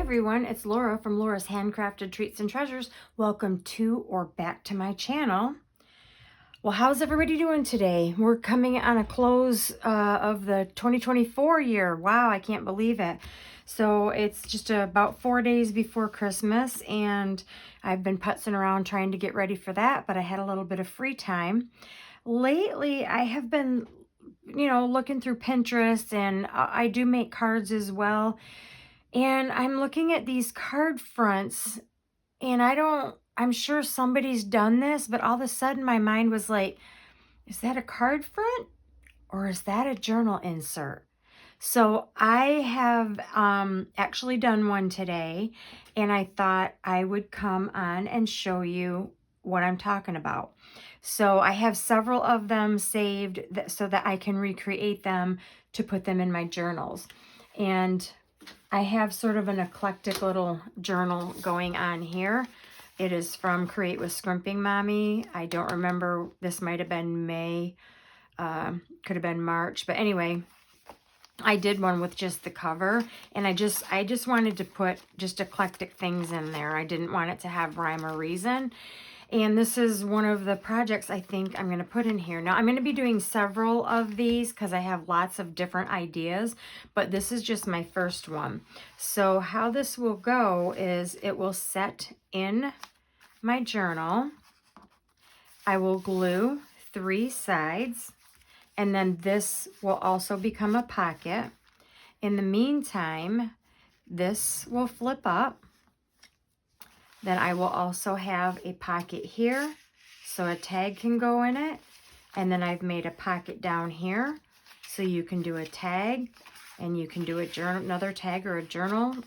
everyone, it's Laura from Laura's Handcrafted Treats and Treasures. Welcome to or back to my channel. Well, how's everybody doing today? We're coming on a close of the 2024 year. Wow, I can't believe it. So it's just about 4 days before Christmas, and I've been putzing around trying to get ready for that, but I had a little bit of free time. Lately, I have been, looking through Pinterest, and I do make cards as well. And I'm looking at these card fronts, and I'm sure somebody's done this, but all of a sudden my mind was like, is that a card front or is that a journal insert? So I have actually done one today, and I thought I would come on and show you what I'm talking about. So I have several of them saved so that I can recreate them to put them in my journals. And I have sort of an eclectic little journal going on here. It is from Create with Scrimping Mommy. I don't remember, this might have been May, could have been March, but anyway, I did one with just the cover, and I just wanted to put just eclectic things in there. I didn't want it to have rhyme or reason. And this is one of the projects I think I'm going to put in here. Now, I'm going to be doing several of these because I have lots of different ideas, but this is just my first one. So how this will go is it will set in my journal. I will glue 3 sides, and then this will also become a pocket. In the meantime, this will flip up. Then I will also have a pocket here, so a tag can go in it. And then I've made a pocket down here, so you can do a tag, and you can do a journal, another tag or a journal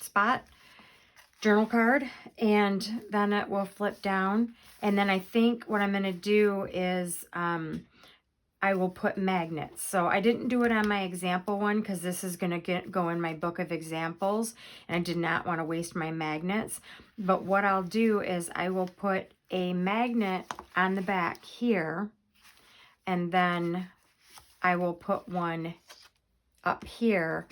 spot, journal card, and then it will flip down. And then I think what I'm going to do is I will put magnets. So I didn't do it on my example one because this is going to go in my book of examples, and I did not want to waste my magnets. But what I'll do is I will put a magnet on the back here, and then I will put one up here,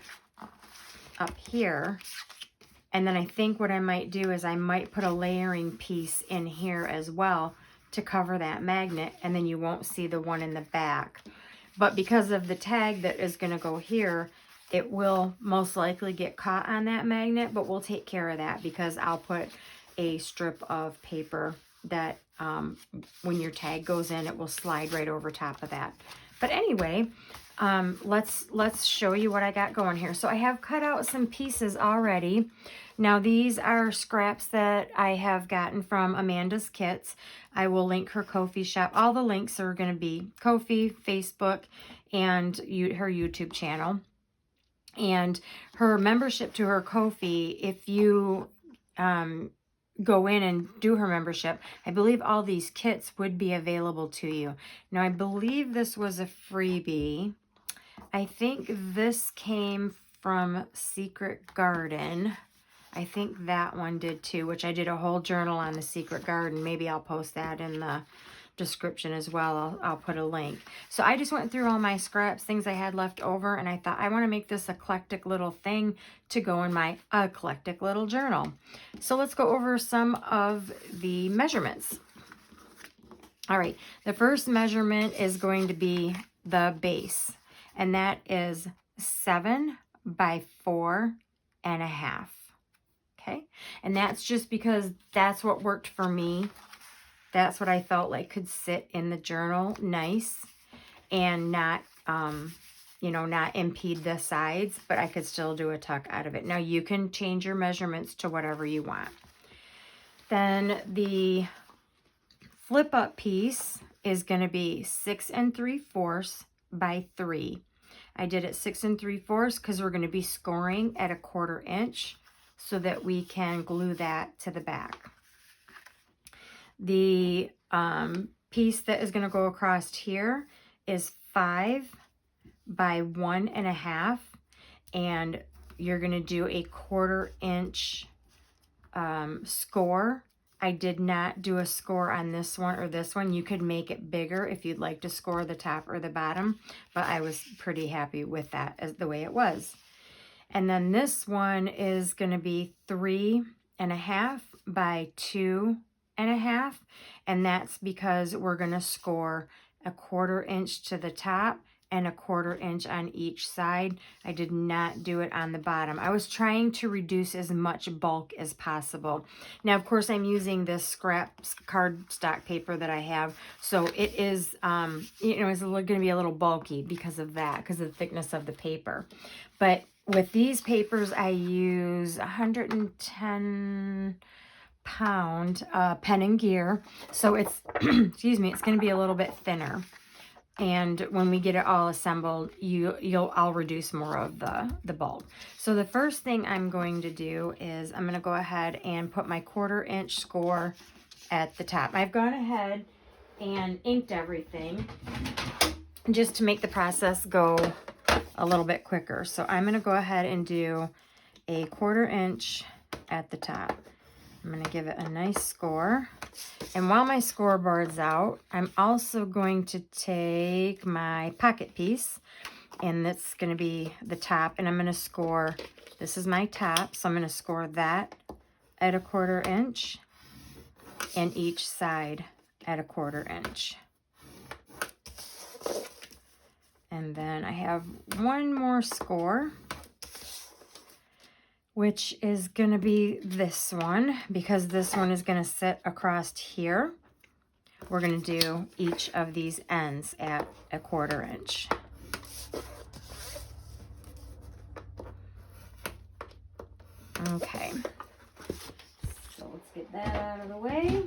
and then I think what I might do is I might put a layering piece in here as well to cover that magnet, and then you won't see the one in the back. But because of the tag that is going to go here, it will most likely get caught on that magnet, but we'll take care of that because I'll put a strip of paper that when your tag goes in, it will slide right over top of that. But anyway, let's show you what I got going here. So I have cut out some pieces already. Now these are scraps that I have gotten from Amanda's Kits. I will link her Ko-fi shop. All the links are going to be Ko-fi, Facebook, and her YouTube channel. And her membership to her Ko-fi, if you go in and do her membership, I believe all these kits would be available to you. Now I believe this was a freebie. I think this came from Secret Garden. I think that one did too, which I did a whole journal on the Secret Garden. Maybe I'll post that in the description as well. I'll put a link. So I just went through all my scraps, things I had left over, and I thought I want to make this eclectic little thing to go in my eclectic little journal. So let's go over some of the measurements. All right, the first measurement is going to be the base, and that is 7 by 4.5. Okay, and that's just because that's what worked for me. That's what I felt like could sit in the journal nice and not, not impede the sides, but I could still do a tuck out of it. Now you can change your measurements to whatever you want. Then the flip up piece is going to be 6 3/4 by 3. I did it 6 3/4 because we're going to be scoring at 1/4 inch so that we can glue that to the back. The piece that is going to go across here is 5 by 1.5, and you're going to do a 1/4 inch score. I did not do a score on this one or this one. You could make it bigger if you'd like to score the top or the bottom, but I was pretty happy with that as the way it was. And then this one is going to be 3.5 by 2.5. And that's because we're going to score a 1/4 inch to the top and a 1/4 inch on each side. I did not do it on the bottom. I was trying to reduce as much bulk as possible. Now, of course, I'm using this scrap cardstock paper that I have. So it is, you know, it's going to be a little bulky because of that, because of the thickness of the paper. But with these papers, I use 110 pound pen and gear. So it's, excuse me, it's going to be a little bit thinner. And when we get it all assembled, I'll reduce more of the bulk. So the first thing I'm going to do is I'm going to go ahead and put my 1/4 inch score at the top. I've gone ahead and inked everything just to make the process go a little bit quicker. So I'm going to go ahead and do a 1/4 inch at the top. I'm going to give it a nice score. And while my scoreboard's out, I'm also going to take my pocket piece, and that's going to be the top, and I'm going to score, this is my top, so I'm going to score that at a 1/4 inch and each side at a 1/4 inch. And then I have one more score, which is going to be this one, because this one is going to sit across here. We're going to do each of these ends at a 1/4 inch. Okay, so let's get that out of the way.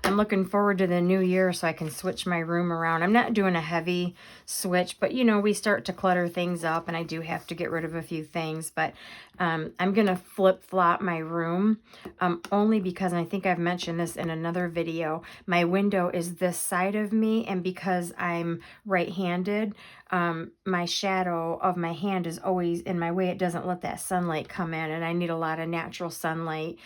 I'm looking forward to the new year so I can switch my room around. I'm not doing a heavy switch, but you know, we start to clutter things up and I do have to get rid of a few things. But I'm going to flip-flop my room only because, and I think I've mentioned this in another video, my window is this side of me, and because I'm right-handed, my shadow of my hand is always in my way. It doesn't let that sunlight come in, and I need a lot of natural sunlight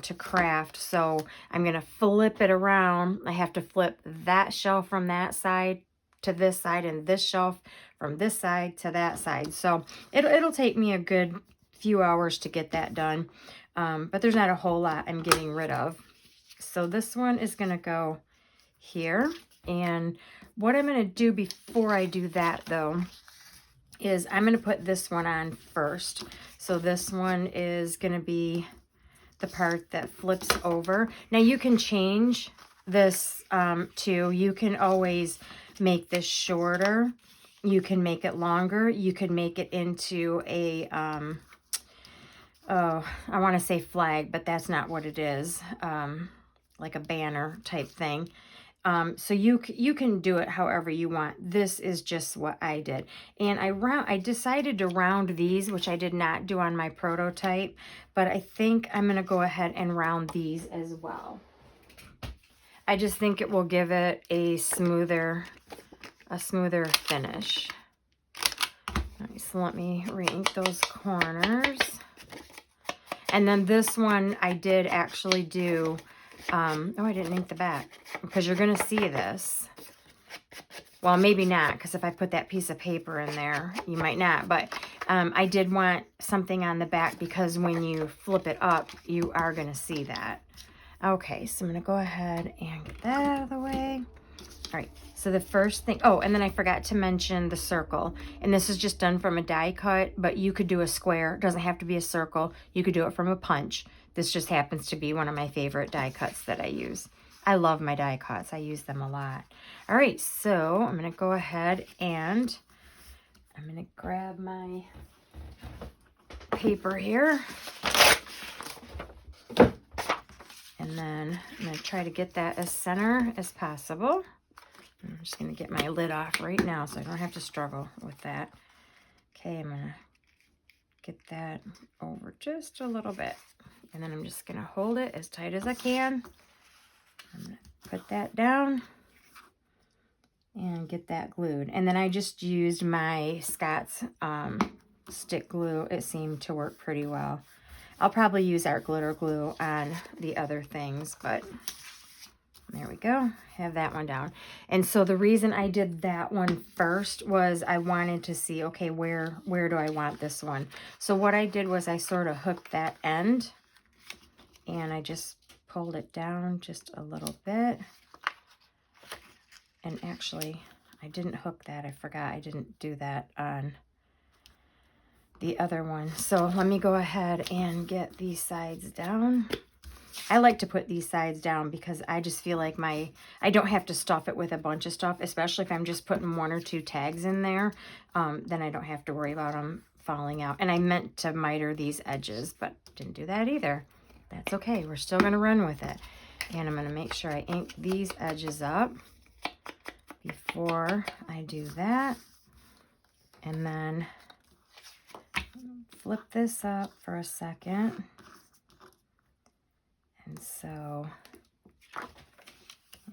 to craft. So I'm going to flip it around. I have to flip that shelf from that side to this side, and this shelf from this side to that side. So it'll take me a good few hours to get that done. But there's not a whole lot I'm getting rid of. So this one is going to go here. And what I'm going to do before I do that, though, is I'm going to put this one on first. So this one is going to be the part that flips over. Now you can change this too. You can always make this shorter. You can make it longer. You can make it into a, I want to say flag, but that's not what it is. Like a banner type thing. So you can do it however you want. This is just what I did. And I decided to round these, which I did not do on my prototype, but I think I'm going to go ahead and round these as well. I just think it will give it a smoother finish. All right, so let me re-ink those corners. And then this one I did actually do, oh, I didn't ink the back, because you're going to see this. Well, maybe not, because if I put that piece of paper in there, you might not. But I did want something on the back, because when you flip it up, you are going to see that. Okay, so I'm going to go ahead and get that out of the way. All right, so the first thing, oh, and then I forgot to mention the circle. And this is just done from a die cut, but you could do a square. It doesn't have to be a circle. You could do it from a punch. This just happens to be one of my favorite die cuts that I use. I love my die cuts. I use them a lot. All right, so I'm going to go ahead and I'm going to grab my paper here. And then I'm going to try to get that as center as possible. I'm just going to get my lid off right now so I don't have to struggle with that. Okay, I'm going to get that over just a little bit. And then I'm just going to hold it as tight as I can. I'm going to put that down and get that glued. And then I just used my Scott's stick glue. It seemed to work pretty well. I'll probably use our glitter glue on the other things, but there we we go. Have that one down. And so the reason I did that one first was I wanted to see, okay, where do I want this one? So what I did was I sort of hooked that end and I just pulled it down just a little bit. And actually, I didn't hook that. I forgot I didn't do that on the other one. So let me go ahead and get these sides down. I like to put these sides down because I just feel like I don't have to stuff it with a bunch of stuff, especially if I'm just putting 1 or 2 tags in there. Then I don't have to worry about them falling out. And I meant to miter these edges, but didn't do that either. That's okay. We're still going to run with it. And I'm going to make sure I ink these edges up before I do that. And then flip this up for a second. And so,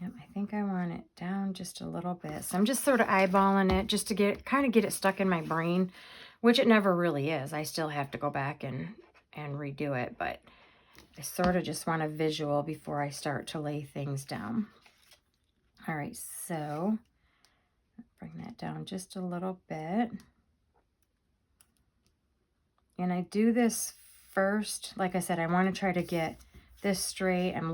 yep, I think I want it down just a little bit. So I'm just sort of eyeballing it just to kind of get it stuck in my brain, which it never really is. I still have to go back and redo it, but I sort of just want a visual before I start to lay things down. All right, so bring that down just a little bit. And I do this first. Like I said, I want to try to get this straight. I'm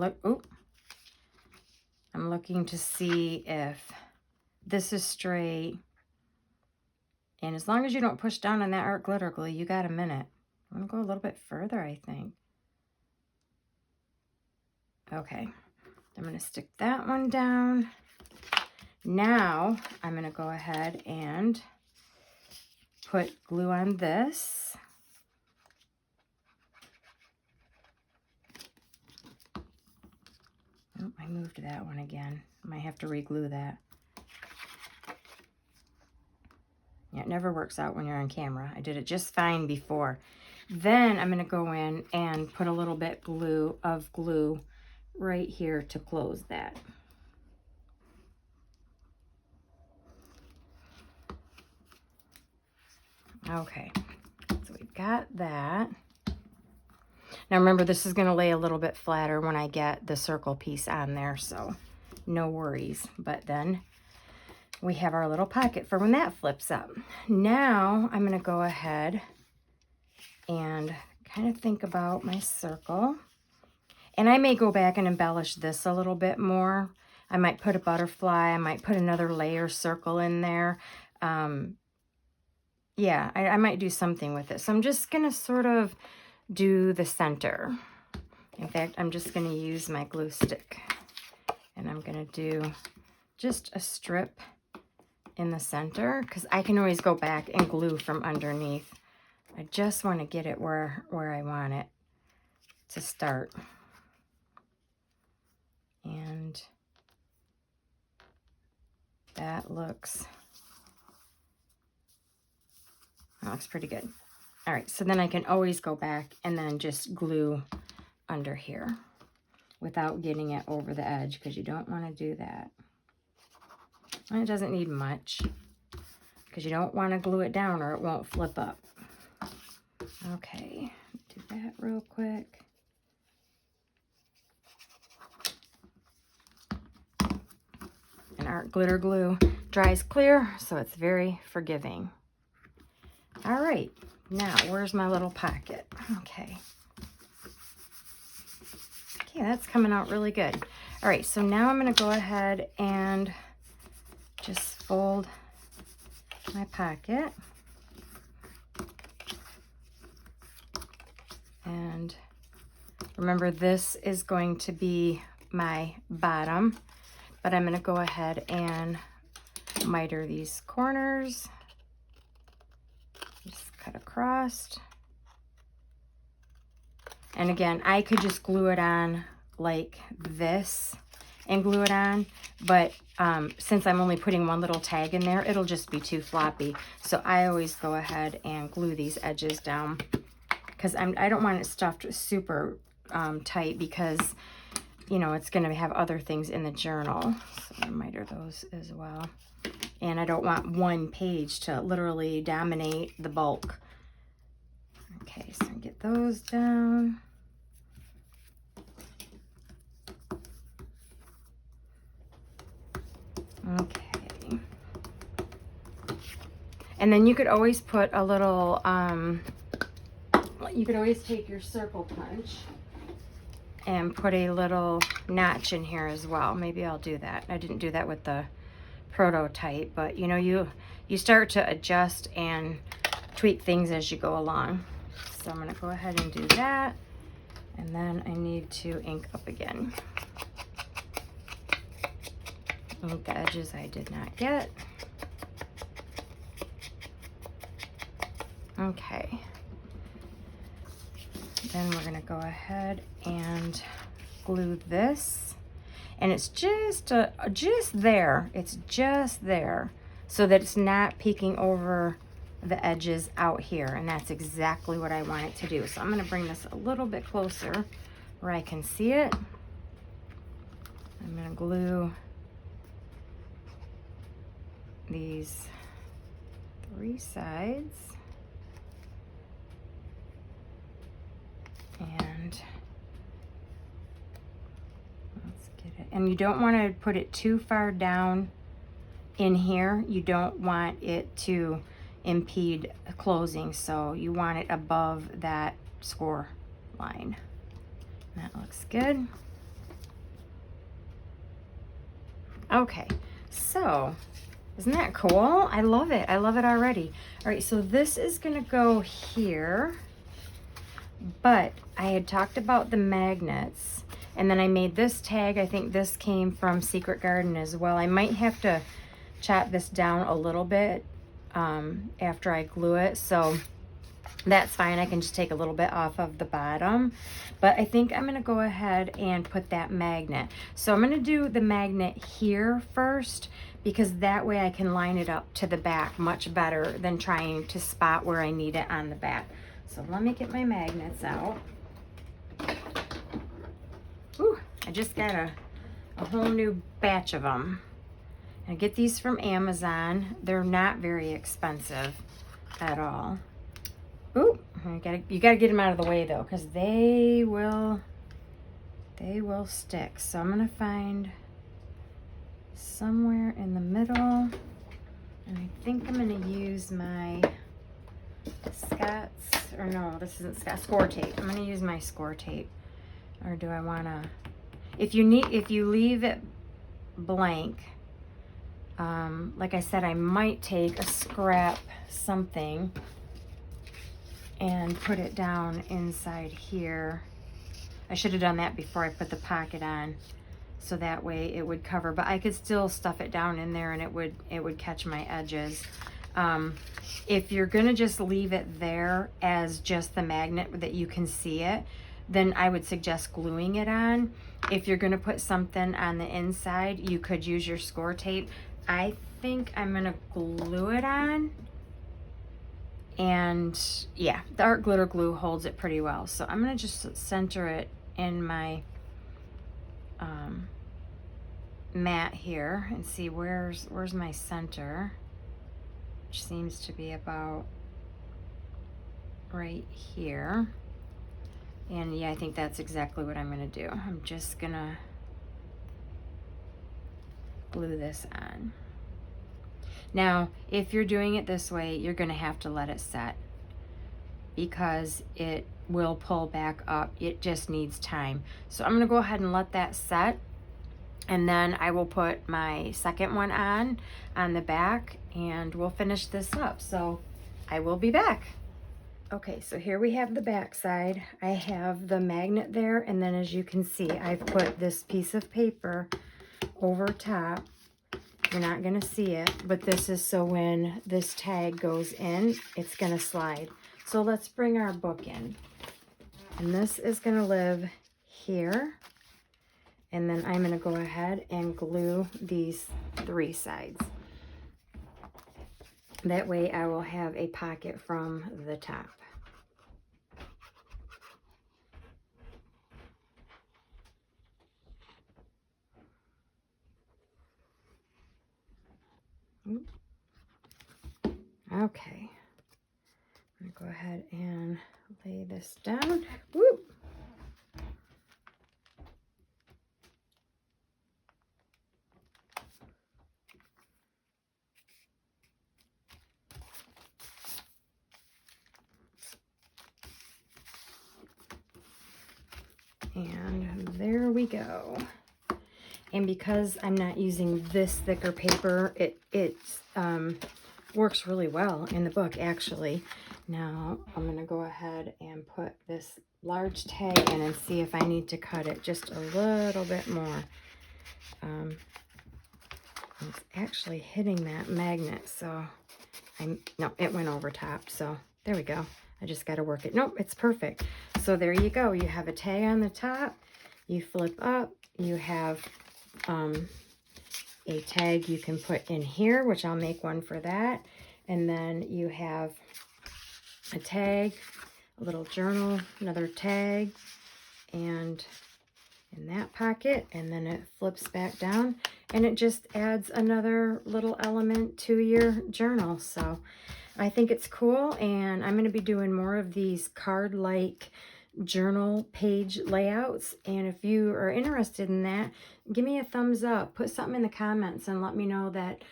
looking to see if this is straight. And as long as you don't push down on that art glitter glue, you got a minute. I'm going to go a little bit further, I think. Okay, I'm going to stick that one down. Now I'm going to go ahead and put glue on this. Oh, I moved that one again. I might have to re-glue that. Yeah, it never works out when you're on camera. I did it just fine before. Then I'm going to go in and put a little bit of glue right here to close that. Okay, so we've got that. Now remember, this is going to lay a little bit flatter when I get the circle piece on there, so no worries. But then we have our little pocket for when that flips up. Now I'm going to go ahead and kind of think about my circle. And I may go back and embellish this a little bit more. I might put a butterfly. I might put another layer circle in there. Yeah, I might do something with it. So I'm just going to sort of do the center. In fact, I'm just going to use my glue stick. And I'm going to do just a strip in the center because I can always go back and glue from underneath. I just want to get it where I want it to start. And that looks pretty good. All right, so then I can always go back and then just glue under here without getting it over the edge because you don't want to do that. And it doesn't need much because you don't want to glue it down or it won't flip up. Okay, do that real quick. And art glitter glue dries clear, so it's very forgiving. All right, now where's my little pocket? Okay, that's coming out really good. All right, so now I'm going to go ahead and just fold my pocket. And remember, this is going to be my bottom, but I'm going to go ahead and miter these corners. Just cut across. And again, I could just glue it on like this and glue it on, but since I'm only putting one little tag in there, it'll just be too floppy. So I always go ahead and glue these edges down because I don't want it stuffed super tight because, you know, it's going to have other things in the journal. So I'm going to miter those as well. And I don't want one page to literally dominate the bulk. Okay, so get those down. Okay. And then you could always put a little, you could always take your circle punch and put a little notch in here as well. Maybe I'll do that. I didn't do that with the prototype, but you know, you start to adjust and tweak things as you go along. So I'm going to go ahead and do that. And then I need to ink up again. Ink the edges I did not get. Okay. Then we're going to go ahead and glue this. And it's just there. It's just there so that it's not peeking over the edges out here. And that's exactly what I want it to do. So I'm going to bring this a little bit closer where I can see it. I'm going to glue these 3 sides. And let's get it. And you don't want to put it too far down in here. You don't want it to impede closing, so you want it above that score line. That looks good. Okay, so isn't that cool? I love it. I love it already. All right, so this is gonna go here, but I had talked about the magnets, and then I made this tag. I think this came from Secret Garden as well. I might have to chop this down a little bit after I glue it, so that's fine. I can just take a little bit off of the bottom, but I think I'm gonna go ahead and put that magnet. So I'm gonna do the magnet here first, because that way I can line it up to the back much better than trying to spot where I need it on the back. So let me get my magnets out. Ooh, I just got a whole new batch of them. I get these from Amazon. They're not very expensive at all. Ooh, you gotta get them out of the way though, because they will stick. So I'm gonna find somewhere in the middle, and I think I'm gonna use my Scott's, or no, this isn't Scott, score tape. I'm gonna use my score tape. Or do I wanna, if you leave it blank, like I said, I might take a scrap something and put it down inside here. I should have done that before I put the pocket on, so that way it would cover, but I could still stuff it down in there and it would catch my edges. If you're gonna just leave it there as just the magnet that you can see it, then I would suggest gluing it on. If you're gonna put something on the inside, you could use your score tape. I think I'm gonna glue it on, and yeah, the art glitter glue holds it pretty well. So I'm gonna just center it in my mat here and see where's my center, which seems to be about right here. And yeah, I think that's exactly what I'm gonna do. I'm just gonna glue this on. Now, if you're doing it this way, you're gonna have to let it set, because it will pull back up. It just needs time. So I'm gonna go ahead and let that set, and then I will put my second one on the back, and we'll finish this up. So I will be back. Okay, so here we have the back side. I have the magnet there, and then as you can see, I've put this piece of paper over top. You're not gonna see it, but this is so when this tag goes in, it's gonna slide. So let's bring our book in. And this is gonna live here. And then I'm gonna go ahead and glue these 3 sides. That way I will have a pocket from the top. Okay, I'm gonna go ahead and lay this down. Woo! go. And because I'm not using this thicker paper, it works really well in the book, actually. Now, I'm going to go ahead and put this large tag in and see if I need to cut it just a little bit more. It's actually hitting that magnet, so no, it went over top, so there we go. I just got to work it. Nope, it's perfect. So there you go. You have a tag on the top. You flip up. You have a tag you can put in here, which I'll make one for that. And then you have a tag, a little journal, another tag, and in that pocket, and then it flips back down, and it just adds another little element to your journal. So I think it's cool, and I'm going to be doing more of these card-like journal page layouts. And if you are interested in that, give me a thumbs up, put something in the comments, and let me know that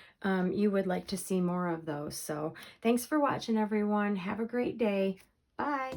you would like to see more of those. So thanks for watching, everyone. Have a great day. Bye.